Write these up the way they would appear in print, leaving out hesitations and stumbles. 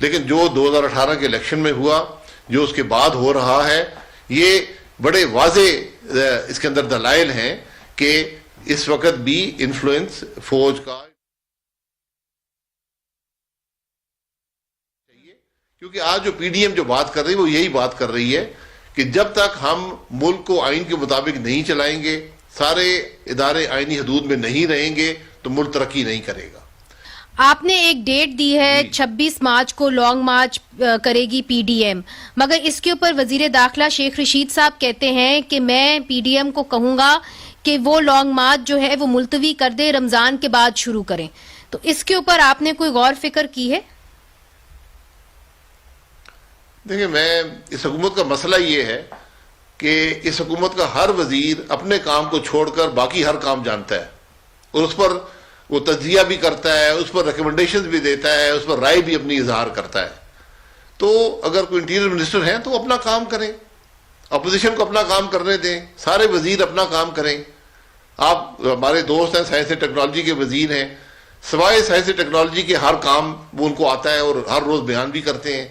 لیکن جو 2018 کے الیکشن میں ہوا، جو اس کے بعد ہو رہا ہے، یہ بڑے واضح اس کے اندر دلائل ہیں کہ اس وقت بھی انفلوئنس فوج کا، کیونکہ آج جو پی ڈی ایم جو بات کر رہی ہے وہ یہی بات کر رہی ہے کہ جب تک ہم ملک کو آئین کے مطابق نہیں چلائیں گے، سارے ادارے آئینی حدود میں نہیں رہیں گے، تو ملک ترقی نہیں کرے گا۔ آپ نے ایک ڈیٹ دی ہے 26 مارچ کو لانگ مارچ کرے گی پی ڈی ایم، مگر اس کے اوپر وزیر داخلہ شیخ رشید صاحب کہتے ہیں کہ میں پی ڈی ایم کو کہوں گا کہ وہ لانگ مارچ جو ہے وہ ملتوی کر دے، رمضان کے بعد شروع کریں، تو اس کے اوپر آپ نے کوئی غور فکر کی ہے؟ دیکھیں، میں اس حکومت کا مسئلہ یہ ہے کہ اس حکومت کا ہر وزیر اپنے کام کو چھوڑ کر باقی ہر کام جانتا ہے، اور اس پر وہ تجزیہ بھی کرتا ہے، اس پر ریکمنڈیشنز بھی دیتا ہے، اس پر رائے بھی اپنی اظہار کرتا ہے۔ تو اگر کوئی انٹیریئر منسٹر ہیں تو اپنا کام کریں، اپوزیشن کو اپنا کام کرنے دیں، سارے وزیر اپنا کام کریں۔ آپ ہمارے دوست ہیں، سائنس اینڈ ٹیکنالوجی کے وزیر ہیں، سوائے سائنس اینڈ ٹیکنالوجی کے ہر کام وہ ان کو آتا ہے اور ہر روز بیان بھی کرتے ہیں۔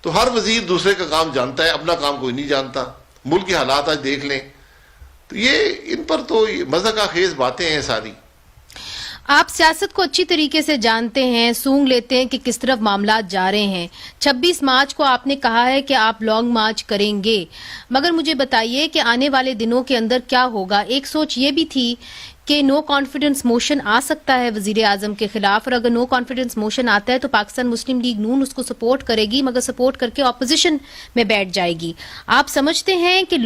تو ہر وزیر دوسرے کا کام جانتا ہے، اپنا کام کوئی نہیں جانتا۔ ملک کے حالات آج دیکھ لیں، تو یہ ان پر تو مذاق خیز باتیں ہیں ساری۔ آپ سیاست کو اچھی طریقے سے جانتے ہیں، سونگ لیتے ہیں کہ کس طرف معاملات جا رہے ہیں۔ 26 مارچ کو آپ نے کہا ہے کہ آپ لانگ مارچ کریں گے، مگر مجھے بتائیے کہ آنے والے دنوں کے اندر کیا ہوگا؟ ایک سوچ یہ بھی تھی کہ نو کانفیڈنس موشن آ سکتا ہے وزیر اعظم کے خلاف، اور اگر نو کانفیڈنس موشن آتا ہے تو پاکستان مسلم لیگ نون اس کو سپورٹ کرے گی، مگر سپورٹ کر کے اپوزیشن میں بیٹھ جائے گی۔ آپ سمجھتے ہیں کہ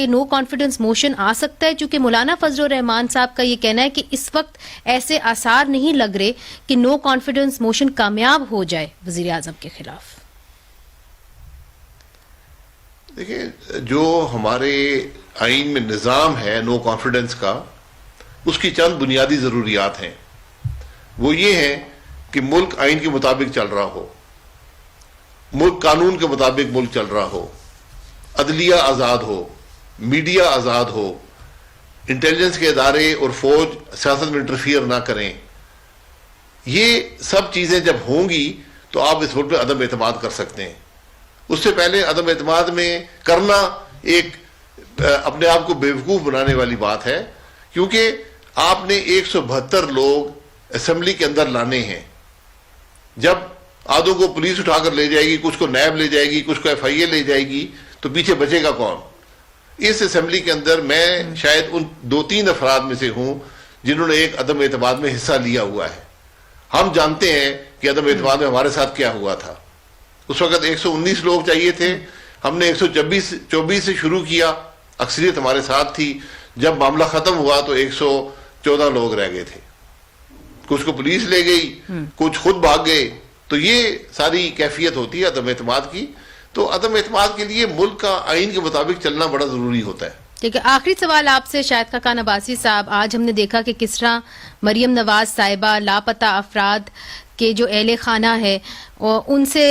نو کانفیڈنس موشن آ سکتا ہے؟ چونکہ مولانا فضل الرحمان صاحب کا یہ کہنا ہے کہ اس وقت ایسے آثار نہیں لگ رہے کہ نو کانفیڈنس موشن کامیاب ہو جائے وزیر اعظم کے خلاف۔ دیکھیں، جو ہمارے آئین میں نظام ہے نو کانفیڈنس کا، اس کی چند بنیادی ضروریات ہیں۔ وہ یہ ہیں کہ ملک آئین کے مطابق چل رہا ہو، ملک قانون کے مطابق ملک چل رہا ہو، عدلیہ آزاد ہو، میڈیا آزاد ہو، انٹیلیجنس کے ادارے اور فوج سیاست میں انٹرفیئر نہ کریں۔ یہ سب چیزیں جب ہوں گی تو آپ اس ملک پہ عدم اعتماد کر سکتے ہیں۔ اس سے پہلے عدم اعتماد میں کرنا ایک اپنے آپ کو بیوقوف بنانے والی بات ہے، کیونکہ آپ نے 172 لوگ اسمبلی کے اندر لانے ہیں۔ جب آدھوں کو پولیس اٹھا کر لے جائے گی، کچھ کو نیب لے جائے گی، کچھ کو ایف آئی اے لے جائے گی، تو پیچھے بچے گا کون؟ اس اسمبلی کے اندر میں شاید ان 2-3 افراد میں سے ہوں جنہوں نے ایک عدم اعتماد میں حصہ لیا ہوا ہے۔ ہم جانتے ہیں کہ عدم اعتماد میں ہمارے ساتھ کیا ہوا تھا۔ اس وقت 119 لوگ چاہیے تھے، ہم نے 124 سے شروع کیا، اکثریت ہمارے ساتھ تھی۔ جب معاملہ ختم ہوا تو 114 لوگ رہ گئے تھے، کچھ کو پولیس لے گئی، کچھ خود بھاگ گئے۔ تو یہ ساری کیفیت ہوتی ہے عدم اعتماد کی۔ تو عدم اعتماد کے لیے ملک کا آئین کے مطابق چلنا بڑا ضروری ہوتا ہے۔ ٹھیک ہے، آخری سوال آپ سے شاہد خاقان عباسی صاحب، آج ہم نے دیکھا کہ کس طرح مریم نواز صاحبہ لاپتہ افراد کے جو اہل خانہ ہے ان سے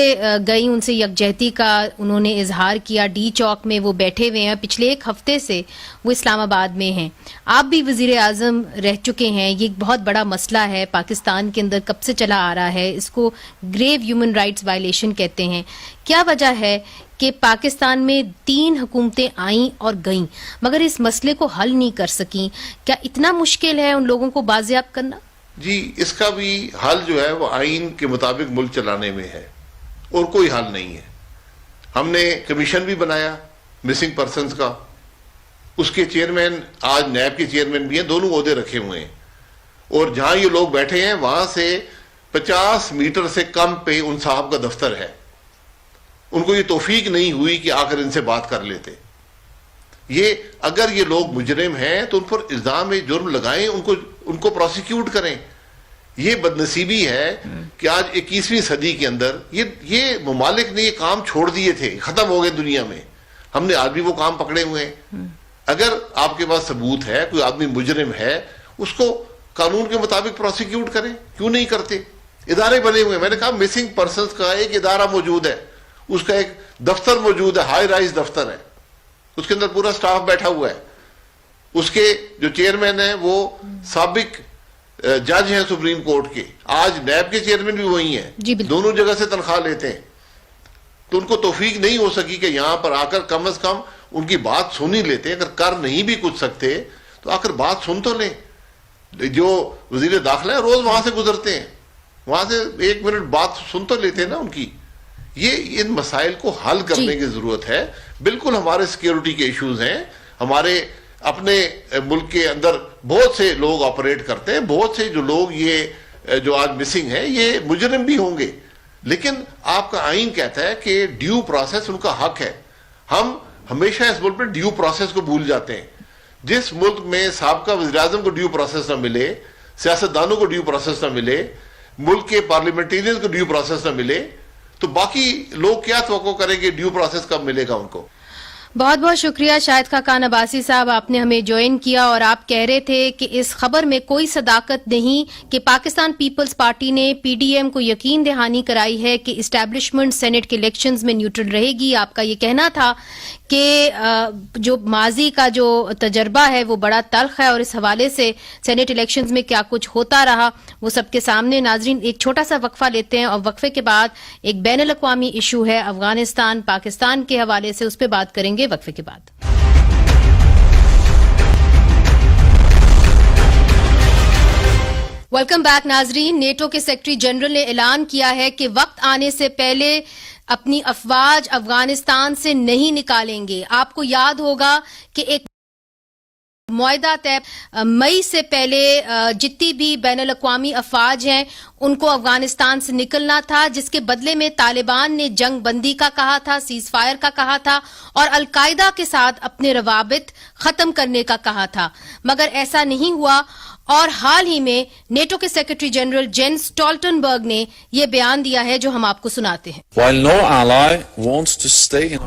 گئی، ان سے یکجہتی کا انہوں نے اظہار کیا۔ ڈی چوک میں وہ بیٹھے ہوئے ہیں، پچھلے 1 ہفتے سے وہ اسلام آباد میں ہیں۔ آپ بھی وزیر اعظم رہ چکے ہیں، یہ ایک بہت بڑا مسئلہ ہے پاکستان کے اندر، کب سے چلا آ رہا ہے، اس کو گریو ہیومن رائٹس وائلیشن کہتے ہیں۔ کیا وجہ ہے کہ پاکستان میں 3 حکومتیں آئیں اور گئیں مگر اس مسئلے کو حل نہیں کر سکیں؟ کیا اتنا مشکل ہے ان لوگوں کو بازیاب کرنا؟ جی، اس کا بھی حل جو ہے وہ آئین کے مطابق ملک چلانے میں ہے، اور کوئی حل نہیں ہے۔ ہم نے کمیشن بھی بنایا مسنگ پرسنز کا، اس کے چیئرمین آج نیب کے چیئرمین بھی ہیں، دونوں عہدے رکھے ہوئے ہیں، اور جہاں یہ لوگ بیٹھے ہیں وہاں سے 50 میٹر سے کم پہ ان صاحب کا دفتر ہے۔ ان کو یہ توفیق نہیں ہوئی کہ آ کر ان سے بات کر لیتے۔ یہ اگر یہ لوگ مجرم ہیں تو ان پر الزام جرم لگائیں، ان کو پروسیکیوٹ کریں۔ یہ بدنصیبی ہے کہ آج 21ویں صدی کے اندر یہ ممالک نے یہ کام چھوڑ دیے تھے، ختم ہو گئے دنیا میں، ہم نے آج بھی وہ کام پکڑے ہوئے ہیں۔ اگر آپ کے پاس ثبوت ہے، کوئی آدمی مجرم ہے، اس کو قانون کے مطابق پروسیکیوٹ کریں، کیوں نہیں کرتے؟ ادارے بنے ہوئے ہیں، میں نے کہا مسنگ پرسنز کا ایک ادارہ موجود ہے، اس کا ایک دفتر موجود ہے، ہائی رائز دفتر ہے، اس کے اندر پورا سٹاف بیٹھا ہوا ہے۔ اس کے جو چیئرمین ہیں وہ سابق جج ہیں سپریم کورٹ کے, آج نیب کے چیئرمین بھی وہی ہیں, جی بالکل, دونوں جگہ سے تنخواہ لیتے ہیں, تو ان کو توفیق نہیں ہو سکی کہ یہاں پر آ کر کم از کم ان کی بات سن ہی لیتے. اگر کر نہیں بھی کچھ سکتے تو آ کر بات سن تو لیں. جو وزیر داخلہ ہے روز وہاں سے گزرتے ہیں, وہاں سے 1 منٹ بات سن تو لیتے ہیں نا ان کی. یہ ان مسائل کو حل کرنے کی ضرورت ہے. بالکل ہمارے سیکیورٹی کے ایشوز ہیں, ہمارے اپنے ملک کے اندر بہت سے لوگ آپریٹ کرتے ہیں, بہت سے جو لوگ یہ جو آج مسنگ ہیں یہ مجرم بھی ہوں گے, لیکن آپ کا آئین کہتا ہے کہ ڈیو پروسیس ان کا حق ہے. ہم ہمیشہ اس ملک میں ڈیو پروسیس کو بھول جاتے ہیں. جس ملک میں سابقہ وزیراعظم کو ڈیو پروسیس نہ ملے, سیاستدانوں کو ڈیو پروسیس نہ ملے, ملک کے پارلیمنٹیرینز کو ڈیو پروسیس نہ ملے, تو باقی لوگ کیا توقع کریں کہ ڈیو پروسیس کب ملے گا ان کو. بہت بہت شکریہ شاہد خاقان عباسی صاحب, آپ نے ہمیں جوائن کیا اور آپ کہہ رہے تھے کہ اس خبر میں کوئی صداقت نہیں کہ پاکستان پیپلز پارٹی نے پی ڈی ایم کو یقین دہانی کرائی ہے کہ اسٹیبلشمنٹ سینٹ کے الیکشنز میں نیوٹرل رہے گی. آپ کا یہ کہنا تھا کہ جو ماضی کا جو تجربہ ہے وہ بڑا تلخ ہے اور اس حوالے سے سینٹ الیکشنز میں کیا کچھ ہوتا رہا وہ سب کے سامنے. ناظرین ایک چھوٹا سا وقفہ لیتے ہیں اور وقفے کے بعد ایک بین الاقوامی ایشو ہے افغانستان پاکستان کے حوالے سے, اس پہ بات کریں گے وقفے کے بعد. ویلکم بیک ناظرین. نیٹو کے سیکرٹری جنرل نے اعلان کیا ہے کہ وقت آنے سے پہلے اپنی افواج افغانستان سے نہیں نکالیں گے. آپ کو یاد ہوگا کہ ایک معاہدہ طے مئی سے پہلے جتنی بھی بین الاقوامی افواج ہیں ان کو افغانستان سے نکلنا تھا, جس کے بدلے میں طالبان نے جنگ بندی کا کہا تھا, سیز فائر کا کہا تھا اور القاعدہ کے ساتھ اپنے روابط ختم کرنے کا کہا تھا, مگر ایسا نہیں ہوا. اور حال ہی میں نیٹو کے سیکرٹری جنرل جینس اسٹالٹنبرگ نے یہ بیان دیا ہے جو ہم آپ کو سناتے ہیں.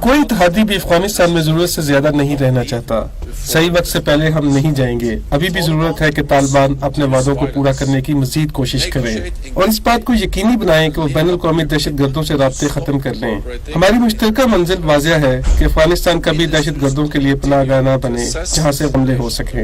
کوئی اتحادی بھی افغانستان میں ضرورت سے زیادہ نہیں رہنا چاہتا. صحیح وقت سے پہلے ہم نہیں جائیں گے. ابھی بھی ضرورت ہے کہ طالبان اپنے وعدوں کو پورا کرنے کی مزید کوشش کریں اور اس بات کو یقینی بنائیں کہ وہ بین الاقوامی دہشت گردوں سے رابطے ختم کر لیں. ہماری مشترکہ منزل واضح ہے کہ افغانستان کبھی دہشت گردوں کے لیے پناہ گاہ نہ بنے جہاں سے حملے ہو سکیں.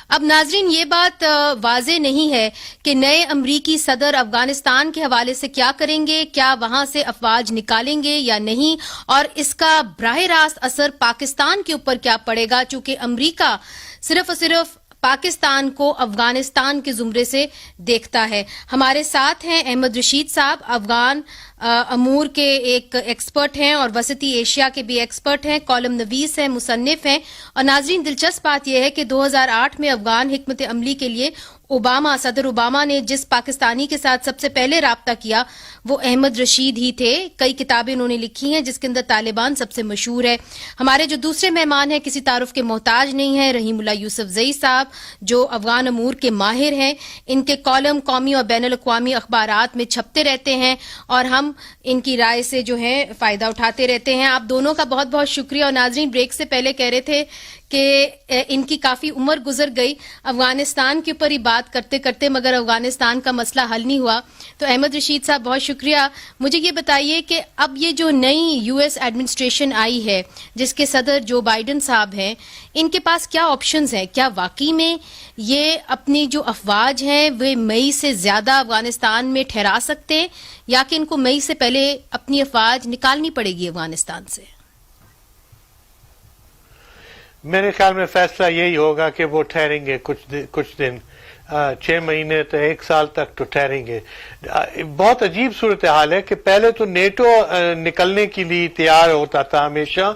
اب ناظرین یہ بات واضح نہیں ہے کہ نئے امریکی صدر افغانستان کے حوالے سے کیا کریں گے, کیا وہاں سے افواج نکالیں گے یا نہیں, اور اس کا براہ راست اثر پاکستان کے اوپر کیا پڑے گا, چونکہ امریکہ صرف اور صرف پاکستان کو افغانستان کے زمرے سے دیکھتا ہے. ہمارے ساتھ ہیں احمد رشید صاحب, افغان امور کے ایک ایکسپرٹ ہیں اور وسطی ایشیا کے بھی ایکسپرٹ ہیں, کالم نویس ہیں, مصنف ہیں. اور ناظرین دلچسپ بات یہ ہے کہ 2008 میں افغان حکمت عملی کے لیے صدر اوباما نے جس پاکستانی کے ساتھ سب سے پہلے رابطہ کیا وہ احمد رشید ہی تھے. کئی کتابیں انہوں نے لکھی ہیں جس کے اندر طالبان سب سے مشہور ہے. ہمارے جو دوسرے مہمان ہیں کسی تعارف کے محتاج نہیں ہیں, رحیم اللہ یوسف زئی صاحب جو افغان امور کے ماہر ہیں. ان کے کالم قومی اور بین الاقوامی اخبارات میں چھپتے رہتے ہیں اور ہم ان کی رائے سے جو ہے فائدہ اٹھاتے رہتے ہیں. آپ دونوں کا بہت بہت شکریہ. اور ناظرین بریک سے پہلے کہہ رہے تھے کہ ان کی کافی عمر گزر گئی افغانستان کے اوپر ہی بات کرتے کرتے, مگر افغانستان کا مسئلہ حل نہیں ہوا. تو احمد رشید صاحب بہت شکریہ. مجھے یہ بتائیے کہ اب یہ جو نئی یو ایس ایڈمنسٹریشن آئی ہے جس کے صدر جو بائیڈن صاحب ہیں, ان کے پاس کیا آپشنز ہیں؟ کیا واقعی میں یہ اپنی جو افواج ہیں وہ مئی سے زیادہ افغانستان میں ٹھہرا سکتے ہیں یا کہ ان کو مئی سے پہلے اپنی افواج نکالنی پڑے گی افغانستان سے؟ میرے خیال میں فیصلہ یہی ہوگا کہ وہ ٹھہریں گے کچھ دن, 6 مہینے تو 1 سال تک تو ٹھہریں گے. بہت عجیب صورتحال ہے کہ پہلے تو نیٹو نکلنے کے لیے تیار ہوتا تھا ہمیشہ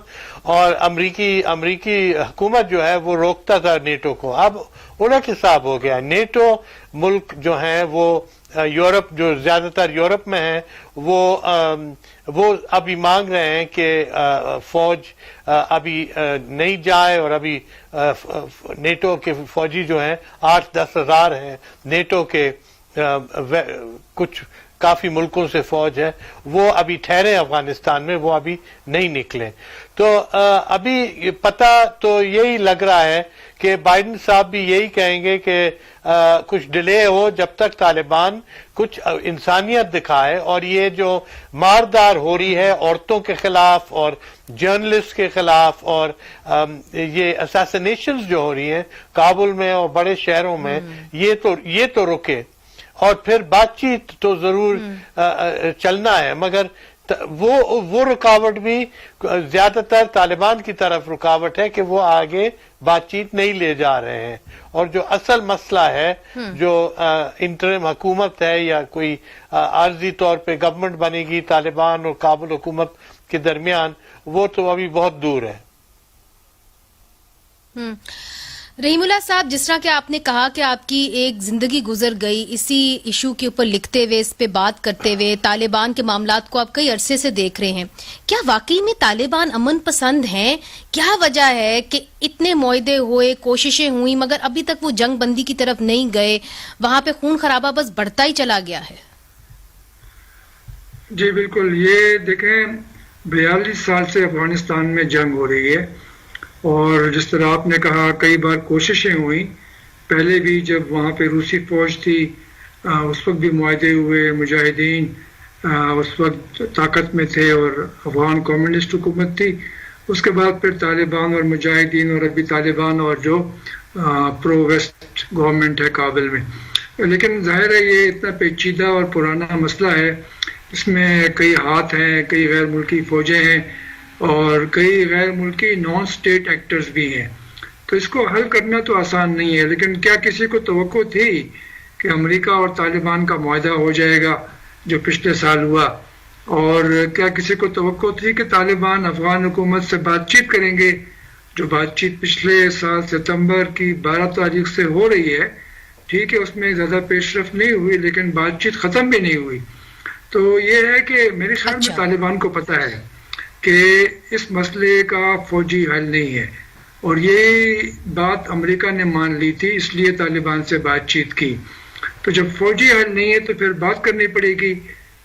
اور امریکی حکومت جو ہے وہ روکتا تھا نیٹو کو. اب الٹ حساب ہو گیا. نیٹو ملک جو ہیں وہ یورپ, جو زیادہ تر یورپ میں ہیں, وہ ابھی مانگ رہے ہیں کہ فوج ابھی نہیں جائے اور ابھی نیٹو کے فوجی جو ہیں 8-10 ہزار ہیں نیٹو کے, کچھ کافی ملکوں سے فوج ہے وہ ابھی ٹھہرے افغانستان میں, وہ ابھی نہیں نکلے. تو ابھی پتہ تو یہی لگ رہا ہے کہ بائیڈن صاحب بھی یہی کہیں گے کہ کچھ ڈیلے ہو جب تک طالبان کچھ انسانیت دکھائے, اور یہ جو ماردار ہو رہی ہے عورتوں کے خلاف اور جرنلسٹ کے خلاف اور یہ اساسینیشنز جو ہو رہی ہیں کابل میں اور بڑے شہروں میں, یہ تو رکے, اور پھر بات چیت تو ضرور چلنا ہے, مگر وہ رکاوٹ بھی زیادہ تر طالبان کی طرف رکاوٹ ہے کہ وہ آگے بات چیت نہیں لے جا رہے ہیں, اور جو اصل مسئلہ ہے جو انٹرم حکومت ہے یا کوئی عارضی طور پہ گورنمنٹ بنے گی طالبان اور کابل حکومت کے درمیان, وہ تو ابھی بہت دور ہے. رحیم اللہ صاحب, جس طرح کہ آپ نے کہا کہ آپ کی ایک زندگی گزر گئی اسی ایشو کے اوپر لکھتے ہوئے, اس پہ بات کرتے ہوئے, طالبان کے معاملات کو آپ کئی عرصے سے دیکھ رہے ہیں, کیا واقعی میں طالبان امن پسند ہیں؟ کیا وجہ ہے کہ اتنے معاہدے ہوئے, کوششیں ہوئیں, مگر ابھی تک وہ جنگ بندی کی طرف نہیں گئے, وہاں پہ خون خرابہ بس بڑھتا ہی چلا گیا ہے؟ جی بالکل, یہ دیکھیں 42 سال سے افغانستان میں جنگ ہو رہی ہے, اور جس طرح آپ نے کہا کئی بار کوششیں ہوئیں, پہلے بھی جب وہاں پہ روسی فوج تھی اس وقت بھی معاہدے ہوئے, مجاہدین اس وقت طاقت میں تھے اور افغان کمیونسٹ حکومت تھی, اس کے بعد پھر طالبان اور مجاہدین, اور ابھی طالبان اور جو پرو ویسٹ گورنمنٹ ہے کابل میں. لیکن ظاہر ہے یہ اتنا پیچیدہ اور پرانا مسئلہ ہے, اس میں کئی ہاتھ ہیں, کئی غیر ملکی فوجیں ہیں اور کئی غیر ملکی نان سٹیٹ ایکٹرز بھی ہیں, تو اس کو حل کرنا تو آسان نہیں ہے. لیکن کیا کسی کو توقع تھی کہ امریکہ اور طالبان کا معاہدہ ہو جائے گا جو پچھلے سال ہوا, اور کیا کسی کو توقع تھی کہ طالبان افغان حکومت سے بات چیت کریں گے؟ جو بات چیت پچھلے سال ستمبر کی 12 تاریخ سے ہو رہی ہے, ٹھیک ہے اس میں زیادہ پیش رفت نہیں ہوئی لیکن بات چیت ختم بھی نہیں ہوئی. تو یہ ہے کہ میرے خیال میں طالبان کو پتہ ہے کہ اس مسئلے کا فوجی حل نہیں ہے, اور یہ بات امریکہ نے مان لی تھی, اس لیے طالبان سے بات چیت کی. تو جب فوجی حل نہیں ہے تو پھر بات کرنی پڑے گی,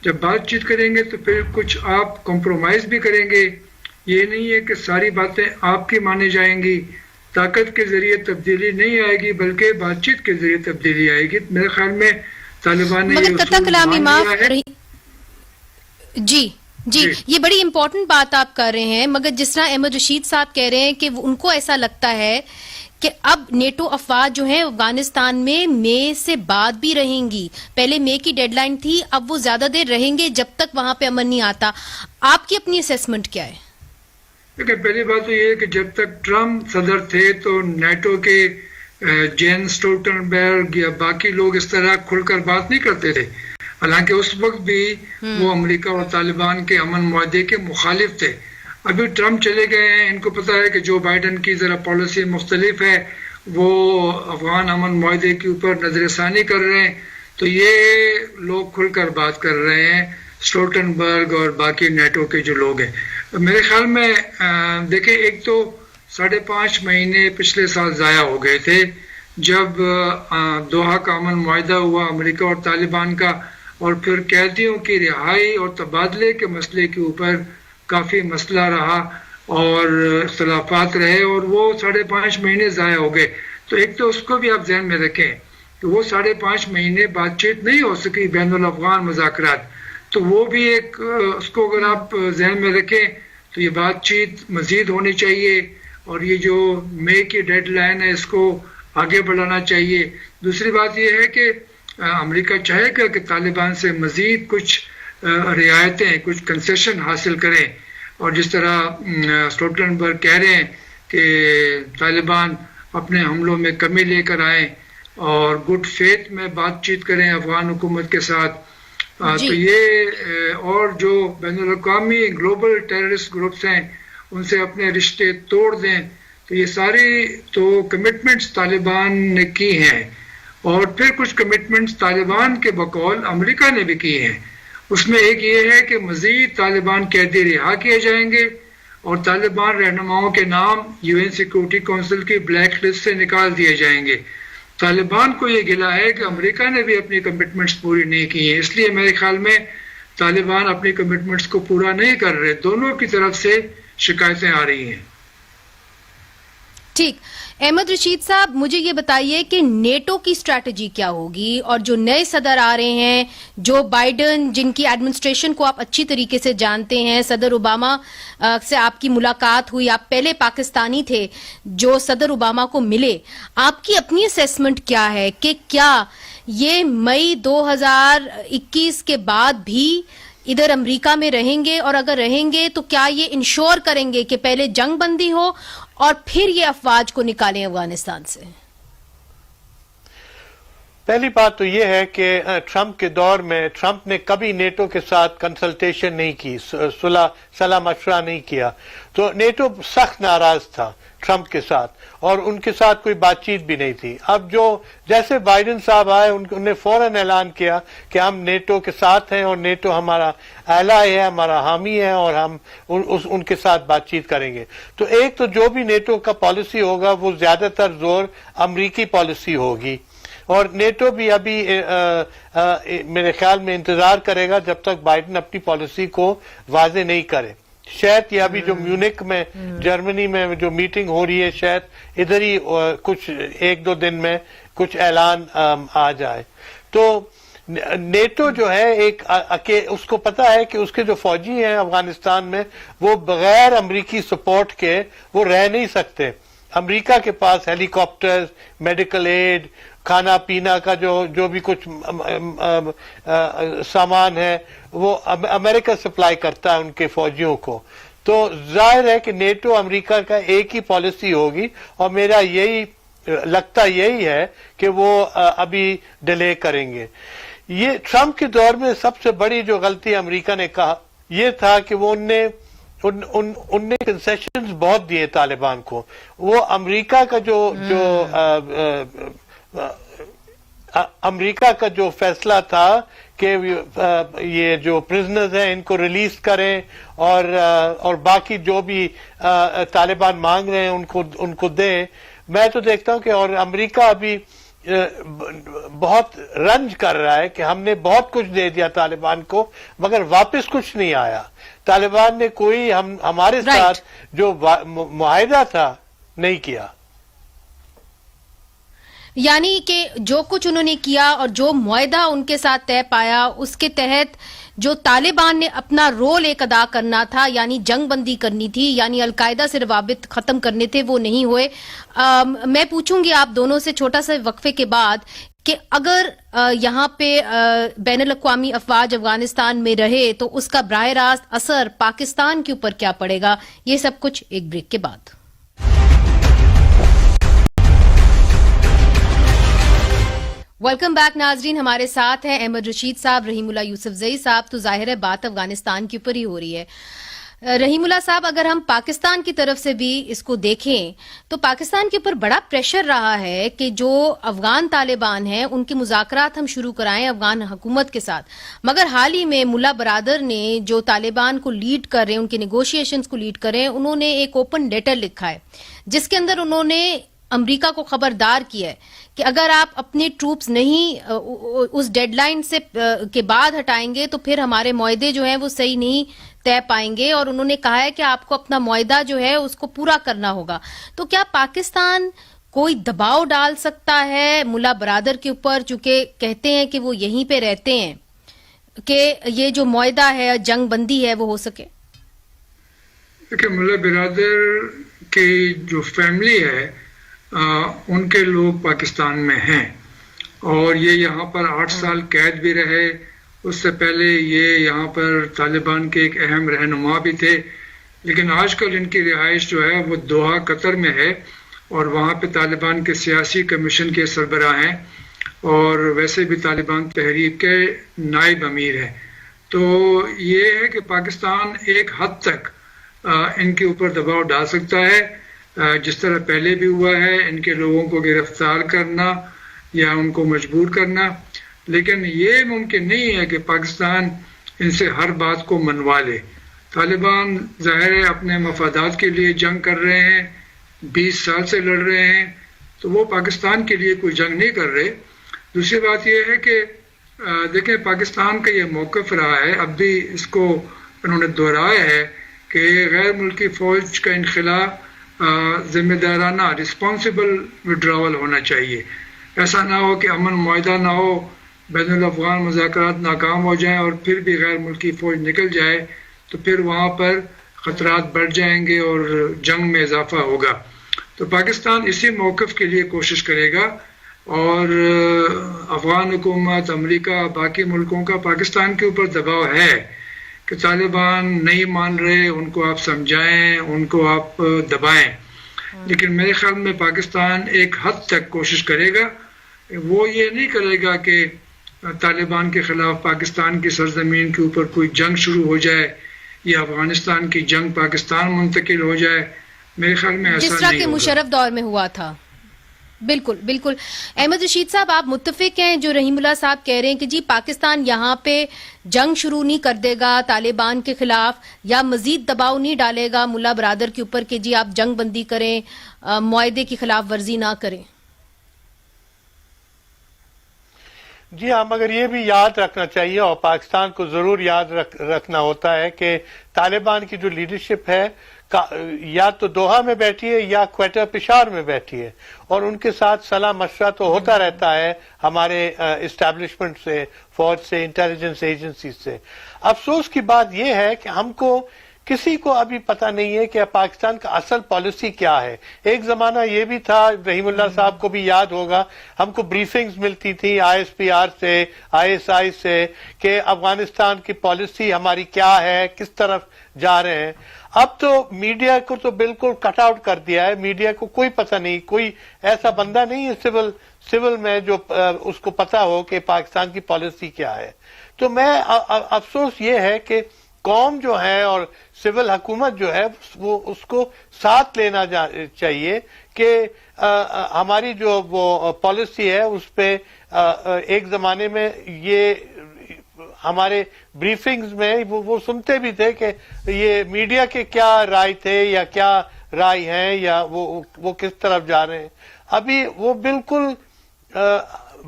جب بات چیت کریں گے تو پھر کچھ آپ کمپرومائز بھی کریں گے, یہ نہیں ہے کہ ساری باتیں آپ کی مانے جائیں گی. طاقت کے ذریعے تبدیلی نہیں آئے گی بلکہ بات چیت کے ذریعے تبدیلی آئے گی. میرے خیال میں طالبان نے یہ اصول مان لیا ہے. جی یہ بڑی امپورٹنٹ بات آپ کر رہے ہیں, مگر جس طرح احمد رشید صاحب کہہ رہے ہیں کہ ان کو ایسا لگتا ہے کہ اب نیٹو افواج جو ہیں افغانستان میں مئی سے بعد بھی رہیں گی. پہلے مئی کی ڈیڈ لائن تھی, اب وہ زیادہ دیر رہیں گے جب تک وہاں پہ امن نہیں آتا. آپ کی اپنی اسیسمنٹ کیا ہے؟ دیکھیں, پہلی بات تو یہ ہے کہ جب تک ٹرمپ صدر تھے تو نیٹو کے جین سٹولٹنبرگ یا باقی لوگ اس طرح کھل کر بات نہیں کرتے تھے, حالانکہ اس وقت بھی وہ امریکہ اور طالبان کے امن معاہدے کے مخالف تھے. ابھی ٹرمپ چلے گئے ہیں, ان کو پتہ ہے کہ جو بائیڈن کی ذرا پالیسی مختلف ہے, وہ افغان امن معاہدے کے اوپر نظر ثانی کر رہے ہیں, تو یہ لوگ کھل کر بات کر رہے ہیں, سٹولٹنبرگ اور باقی نیٹو کے جو لوگ ہیں. میرے خیال میں دیکھیں, ایک تو 5.5 مہینے پچھلے سال ضائع ہو گئے تھے جب دوحہ کا امن معاہدہ ہوا امریکہ اور طالبان کا, اور پھر قیدیوں کی رہائی اور تبادلے کے مسئلے کے اوپر کافی مسئلہ رہا اور اختلافات رہے, اور وہ 5.5 مہینے ضائع ہو گئے. تو ایک تو اس کو بھی آپ ذہن میں رکھیں کہ وہ 5.5 مہینے بات چیت نہیں ہو سکی, بین الافغان مذاکرات, تو وہ بھی ایک اس کو اگر آپ ذہن میں رکھیں تو یہ بات چیت مزید ہونی چاہیے, اور یہ جو مئی کی ڈیڈ لائن ہے اس کو آگے بڑھانا چاہیے. دوسری بات یہ ہے کہ امریکہ چاہے گا کہ طالبان سے مزید کچھ رعایتیں, کچھ کنسیشن حاصل کریں, اور جس طرح سٹولٹنبرگ کہہ رہے ہیں کہ طالبان اپنے حملوں میں کمی لے کر آئیں اور گڈ فیتھ میں بات چیت کریں افغان حکومت کے ساتھ. تو یہ اور جو بین الاقوامی گلوبل ٹیررسٹ گروپس ہیں ان سے اپنے رشتے توڑ دیں. تو یہ ساری تو کمٹمنٹس طالبان نے کی ہیں, اور پھر کچھ کمٹمنٹس طالبان کے بقول امریکہ نے بھی کی ہیں. اس میں ایک یہ ہے کہ مزید طالبان قیدی رہا کیے جائیں گے, اور طالبان رہنماؤں کے نام UN سیکورٹی کونسل کی بلیک لسٹ سے نکال دیے جائیں گے. طالبان کو یہ گلا ہے کہ امریکہ نے بھی اپنی کمٹمنٹس پوری نہیں کی ہیں، اس لیے میرے خیال میں طالبان اپنی کمٹمنٹس کو پورا نہیں کر رہے، دونوں کی طرف سے شکایتیں آ رہی ہیں۔ ٹھیک، احمد رشید صاحب مجھے یہ بتائیے کہ نیٹو کی اسٹریٹجی کیا ہوگی، اور جو نئے صدر آ رہے ہیں، جو بائیڈن، جن کی ایڈمنسٹریشن کو آپ اچھی طریقے سے جانتے ہیں، صدر اوباما سے آپ کی ملاقات ہوئی، آپ پہلے پاکستانی تھے جو صدر اوباما کو ملے، آپ کی اپنی اسیسمنٹ کیا ہے کہ کیا یہ مئی 2021 کے بعد بھی ادھر امریکہ میں رہیں گے، اور اگر رہیں گے تو کیا یہ انشور کریں گے کہ پہلے جنگ بندی ہو اور پھر یہ افواج کو نکالیں افغانستان سے؟ پہلی بات تو یہ ہے کہ ٹرمپ کے دور میں ٹرمپ نے کبھی نیٹو کے ساتھ کنسلٹیشن نہیں کی، صلاح مشورہ نہیں کیا، تو نیٹو سخت ناراض تھا ٹرمپ کے ساتھ، اور ان کے ساتھ کوئی بات چیت بھی نہیں تھی۔ اب جو جیسے بائیڈن صاحب آئے انہوں نے فوراً اعلان کیا کہ ہم نیٹو کے ساتھ ہیں، اور نیٹو ہمارا ایلائی ہے، ہمارا حامی ہے، اور ہم ان کے ساتھ بات چیت کریں گے۔ تو ایک تو جو بھی نیٹو کا پالیسی ہوگا وہ زیادہ تر زور امریکی پالیسی ہوگی، اور نیٹو بھی ابھی میرے خیال میں انتظار کرے گا جب تک بائیڈن اپنی پالیسی کو واضح نہیں کرے۔ شاید یہ ابھی جو میونک میں جرمنی میں جو میٹنگ ہو رہی ہے، شاید ادھر ہی کچھ ایک دو دن میں کچھ اعلان آ جائے۔ تو نیٹو جو ہے اس کو پتا ہے کہ اس کے جو فوجی ہیں افغانستان میں وہ بغیر امریکی سپورٹ کے وہ رہ نہیں سکتے۔ امریکہ کے پاس ہیلی کاپٹرز، میڈیکل ایڈ، کھانا پینا کا جو بھی کچھ سامان ہے وہ امریکہ سپلائی کرتا ہے ان کے فوجیوں کو۔ تو ظاہر ہے کہ نیٹو امریکہ کا ایک ہی پالیسی ہوگی، اور میرا لگتا یہی ہے کہ وہ ابھی ڈیلے کریں گے۔ یہ ٹرمپ کے دور میں سب سے بڑی جو غلطی امریکہ نے کہا یہ تھا کہ وہ ان نے کنسیشنز بہت دیے طالبان کو۔ وہ امریکہ کا جو فیصلہ تھا کہ یہ جو پرزنرز ہیں ان کو ریلیز کریں، اور باقی جو بھی طالبان مانگ رہے ہیں ان کو دیں، میں تو دیکھتا ہوں کہ اور امریکہ ابھی بہت رنج کر رہا ہے کہ ہم نے بہت کچھ دے دیا طالبان کو مگر واپس کچھ نہیں آیا۔ طالبان نے کوئی ہمارے ساتھ جو معاہدہ تھا نہیں کیا۔ یعنی کہ جو کچھ انہوں نے کیا اور جو معاہدہ ان کے ساتھ طے پایا اس کے تحت جو طالبان نے اپنا رول ایک ادا کرنا تھا، یعنی جنگ بندی کرنی تھی، یعنی القاعدہ سے روابط ختم کرنے تھے، وہ نہیں ہوئے۔ میں پوچھوں گی آپ دونوں سے چھوٹا سا وقفے کے بعد کہ اگر یہاں پہ بین الاقوامی افواج افغانستان میں رہے تو اس کا براہ راست اثر پاکستان کے اوپر کیا پڑے گا، یہ سب کچھ ایک بریک کے بعد۔ ویلکم بیک ناظرین، ہمارے ساتھ ہیں احمد رشید صاحب، رحیم اللہ یوسف زئی صاحب۔ تو ظاہر ہے بات افغانستان کے اوپر ہی ہو رہی ہے۔ رحیم اللہ صاحب، اگر ہم پاکستان کی طرف سے بھی اس کو دیکھیں تو پاکستان کے اوپر بڑا پریشر رہا ہے کہ جو افغان طالبان ہیں ان کے مذاکرات ہم شروع کرائیں افغان حکومت کے ساتھ، مگر حال ہی میں ملا برادر نے جو طالبان کو لیڈ کر رہے ہیں، ان کے نیگوشیشنز کو لیڈ کر رہے ہیں، انہوں نے ایک اوپن لیٹر لکھا ہے جس کے اندر انہوں نے امریکہ کو خبردار کیا ہے کہ اگر آپ اپنے ٹروپس نہیں اس ڈیڈ لائن سے کے بعد ہٹائیں گے تو پھر ہمارے معاہدے جو ہیں وہ صحیح نہیں طے پائیں گے، اور انہوں نے کہا ہے کہ آپ کو اپنا معاہدہ جو ہے اس کو پورا کرنا ہوگا۔ تو کیا پاکستان کوئی دباؤ ڈال سکتا ہے ملا برادر کے اوپر، چونکہ کہتے ہیں کہ وہ یہیں پہ رہتے ہیں، کہ یہ جو معاہدہ ہے جنگ بندی ہے وہ ہو سکے؟ کہ ملا برادر کی جو فیملی ہے ان کے لوگ پاکستان میں ہیں، اور یہ یہاں پر 8 سال قید بھی رہے۔ اس سے پہلے یہ یہاں پر طالبان کے ایک اہم رہنما بھی تھے، لیکن آج کل ان کی رہائش جو ہے وہ دوحہ قطر میں ہے، اور وہاں پہ طالبان کے سیاسی کمیشن کے سربراہ ہیں، اور ویسے بھی طالبان تحریک کے نائب امیر ہیں۔ تو یہ ہے کہ پاکستان ایک حد تک ان کے اوپر دباؤ ڈال سکتا ہے، جس طرح پہلے بھی ہوا ہے، ان کے لوگوں کو گرفتار کرنا یا ان کو مجبور کرنا، لیکن یہ ممکن نہیں ہے کہ پاکستان ان سے ہر بات کو منوا لے۔ طالبان ظاہر ہے اپنے مفادات کے لیے جنگ کر رہے ہیں، 20 سال سے لڑ رہے ہیں، تو وہ پاکستان کے لیے کوئی جنگ نہیں کر رہے. دوسری بات یہ ہے کہ دیکھیں پاکستان کا یہ موقف رہا ہے, اب بھی اس کو انہوں نے دہرایا ہے کہ غیر ملکی فوج کا انخلا ذمہ دارانہ رسپانسبل وڈراول ہونا چاہیے. ایسا نہ ہو کہ امن معاہدہ نہ ہو, بین الافغان مذاکرات ناکام ہو جائیں اور پھر بھی غیر ملکی فوج نکل جائے تو پھر وہاں پر خطرات بڑھ جائیں گے اور جنگ میں اضافہ ہوگا. تو پاکستان اسی موقف کے لیے کوشش کرے گا, اور افغان حکومت, امریکہ, باقی ملکوں کا پاکستان کے اوپر دباؤ ہے کہ طالبان نہیں مان رہے, ان کو آپ سمجھائیں, ان کو آپ دبائیں. لیکن میرے خیال میں پاکستان ایک حد تک کوشش کرے گا. وہ یہ نہیں کرے گا کہ طالبان کے خلاف پاکستان کی سرزمین کے اوپر کوئی جنگ شروع ہو جائے یا افغانستان کی جنگ پاکستان منتقل ہو جائے. میرے خیال میں ایسا نہیں ہوگا, جس طرح کہ مشرف دور میں ہوا تھا. بالکل بالکل. احمد رشید صاحب, آپ متفق ہیں جو رحیم اللہ صاحب کہہ رہے ہیں کہ جی پاکستان یہاں پہ جنگ شروع نہیں کر دے گا طالبان کے خلاف, یا مزید دباؤ نہیں ڈالے گا ملا برادر کے اوپر کہ جی آپ جنگ بندی کریں, معاہدے کی خلاف ورزی نہ کریں؟ جی ہاں, مگر یہ بھی یاد رکھنا چاہیے اور پاکستان کو ضرور یاد رکھنا ہوتا ہے کہ طالبان کی جو لیڈرشپ ہے یا تو دوحہ میں بیٹھی ہے یا کوئٹہ پشاور میں بیٹھی ہے, اور ان کے ساتھ صلاح مشورہ تو ہوتا رہتا ہے ہمارے اسٹیبلشمنٹ سے, فوج سے, انٹیلیجنس ایجنسیز سے. افسوس کی بات یہ ہے کہ ہم کو کسی کو ابھی پتہ نہیں ہے کہ پاکستان کا اصل پالیسی کیا ہے. ایک زمانہ یہ بھی تھا, رحیم اللہ صاحب کو بھی یاد ہوگا, ہم کو بریفنگز ملتی تھی ISPR سے, ISI سے, کہ افغانستان کی پالیسی ہماری کیا ہے, کس طرف جا رہے ہیں. اب تو میڈیا کو تو بالکل کٹ آؤٹ کر دیا ہے. میڈیا کو کوئی پتہ نہیں, کوئی ایسا بندہ نہیں ہے سول میں جو اس کو پتہ ہو کہ پاکستان کی پالیسی کیا ہے. تو میں افسوس یہ ہے کہ قوم جو ہے اور سول حکومت جو ہے وہ اس کو ساتھ لینا چاہیے کہ ہماری جو وہ پالیسی ہے اس پہ ایک زمانے میں یہ ہمارے بریفنگز میں وہ سنتے بھی تھے کہ یہ میڈیا کے کیا رائے تھے یا کیا رائے ہیں یا وہ کس طرف جا رہے ہیں. ابھی وہ بالکل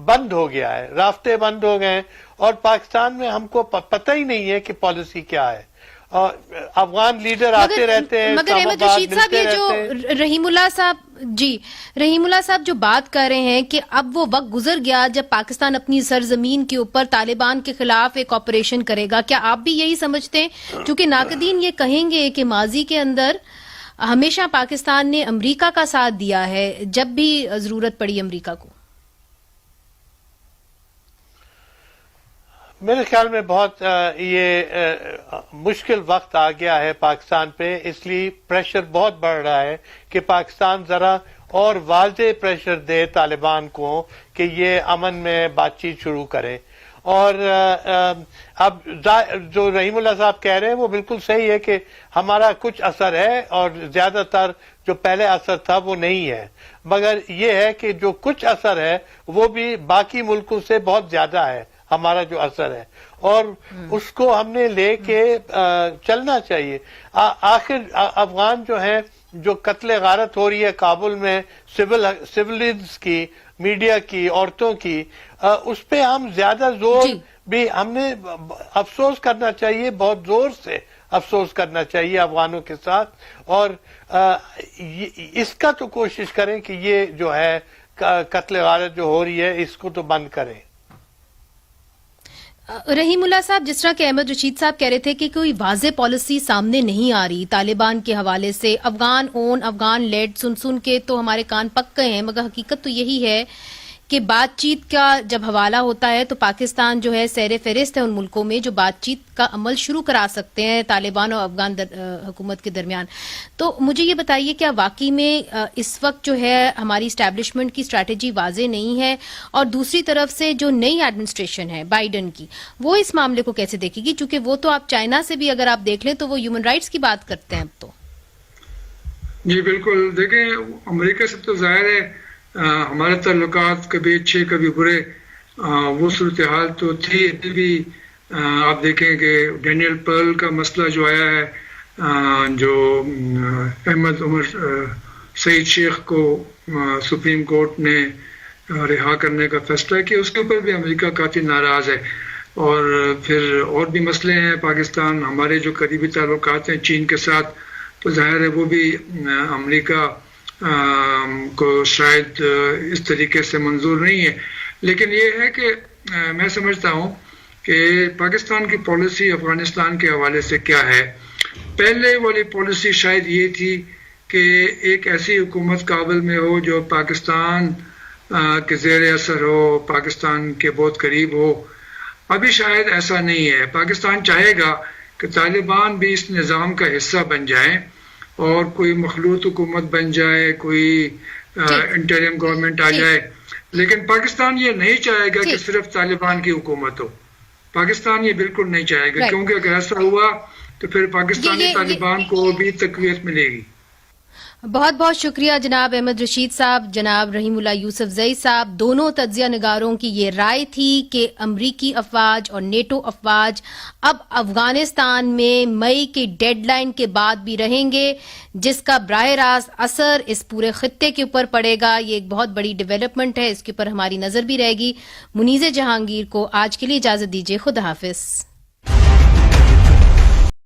بند ہو گیا ہے, راستے بند ہو گئے ہیں, اور پاکستان میں ہم کو پتہ ہی نہیں ہے کہ پالیسی کیا ہے. افغان لیڈر آتے رہتے ہیں, مگر احمد رشید صاحب یہ جو رحیم اللہ صاحب جو بات کر رہے ہیں کہ اب وہ وقت گزر گیا جب پاکستان اپنی سرزمین کے اوپر طالبان کے خلاف ایک آپریشن کرے گا, کیا آپ بھی یہی سمجھتے ہیں؟ کیونکہ ناقدین یہ کہیں گے کہ ماضی کے اندر ہمیشہ پاکستان نے امریکہ کا ساتھ دیا ہے جب بھی ضرورت پڑی امریکہ کو. میرے خیال میں بہت یہ مشکل وقت آ گیا ہے پاکستان پہ, اس لیے پریشر بہت بڑھ رہا ہے کہ پاکستان ذرا اور واضح پریشر دے طالبان کو کہ یہ امن میں بات چیت شروع کرے. اور اب جو رحیم اللہ صاحب کہہ رہے ہیں وہ بالکل صحیح ہے کہ ہمارا کچھ اثر ہے اور زیادہ تر جو پہلے اثر تھا وہ نہیں ہے, مگر یہ ہے کہ جو کچھ اثر ہے وہ بھی باقی ملکوں سے بہت زیادہ ہے ہمارا جو اثر ہے, اور اس کو ہم نے لے کے چلنا چاہیے. آخر افغان جو ہیں جو قتل غارت ہو رہی ہے کابل میں, سویلینز کی, میڈیا کی, عورتوں کی, اس پہ ہم زیادہ زور بھی ہم نے افسوس کرنا چاہیے, بہت زور سے افسوس کرنا چاہیے افغانوں کے ساتھ, اور اس کا تو کوشش کریں کہ یہ جو ہے قتل غارت جو ہو رہی ہے اس کو تو بند کریں. رحیم اللہ صاحب, جس طرح کہ احمد رشید صاحب کہہ رہے تھے کہ کوئی واضح پالیسی سامنے نہیں آ رہی طالبان کے حوالے سے, افغان اون افغان لیڈ سن کے تو ہمارے کان پک گئے ہیں, مگر حقیقت تو یہی ہے کہ بات چیت کا جب حوالہ ہوتا ہے تو پاکستان جو ہے سیر فہرست ہے ان ملکوں میں جو بات چیت کا عمل شروع کرا سکتے ہیں طالبان اور افغان حکومت کے درمیان. تو مجھے یہ بتائیے کیا واقعی میں اس وقت جو ہے ہماری اسٹیبلشمنٹ کی اسٹریٹجی واضح نہیں ہے, اور دوسری طرف سے جو نئی ایڈمنسٹریشن ہے بائیڈن کی وہ اس معاملے کو کیسے دیکھے گی؟ چونکہ وہ تو آپ چائنا سے بھی اگر آپ دیکھ لیں تو وہ ہیومن رائٹس کی بات کرتے ہیں. اب تو جی بالکل, دیکھیں امریکہ سے تو ظاہر ہے ہمارے تعلقات کبھی اچھے کبھی برے, وہ صورتحال تو تھی. ابھی بھی آپ دیکھیں کہ ڈینیل پرل کا مسئلہ جو آیا ہے, جو احمد عمر سعید شیخ کو سپریم کورٹ نے رہا کرنے کا فیصلہ کیا، اس کے اوپر بھی امریکہ کافی ناراض ہے. اور پھر اور بھی مسئلے ہیں پاکستان، ہمارے جو قریبی تعلقات ہیں چین کے ساتھ، تو ظاہر ہے وہ بھی امریکہ کو شاید اس طریقے سے منظور نہیں ہے. لیکن یہ ہے کہ میں سمجھتا ہوں کہ پاکستان کی پالیسی افغانستان کے حوالے سے کیا ہے. پہلے والی پالیسی شاید یہ تھی کہ ایک ایسی حکومت کابل میں ہو جو پاکستان کے زیر اثر ہو، پاکستان کے بہت قریب ہو. ابھی شاید ایسا نہیں ہے. پاکستان چاہے گا کہ طالبان بھی اس نظام کا حصہ بن جائیں اور کوئی مخلوط حکومت بن جائے، کوئی انٹریم گورنمنٹ آ جائے. لیکن پاکستان یہ نہیں چاہے گا کہ صرف طالبان کی حکومت ہو. پاکستان یہ بالکل نہیں چاہے گا، کیونکہ اگر ایسا ہوا تو پھر پاکستانی طالبان کو بھی تقویت ملے گی. بہت بہت شکریہ جناب احمد رشید صاحب، جناب رحیم اللہ یوسف زئی صاحب. دونوں تجزیہ نگاروں کی یہ رائے تھی کہ امریکی افواج اور نیٹو افواج اب افغانستان میں مئی کی ڈیڈ لائن کے بعد بھی رہیں گے، جس کا براہ راست اثر اس پورے خطے کے اوپر پڑے گا. یہ ایک بہت بڑی ڈیولپمنٹ ہے، اس کے اوپر ہماری نظر بھی رہے گی. منیز جہانگیر کو آج کے لیے اجازت دیجیے. خدا حافظ.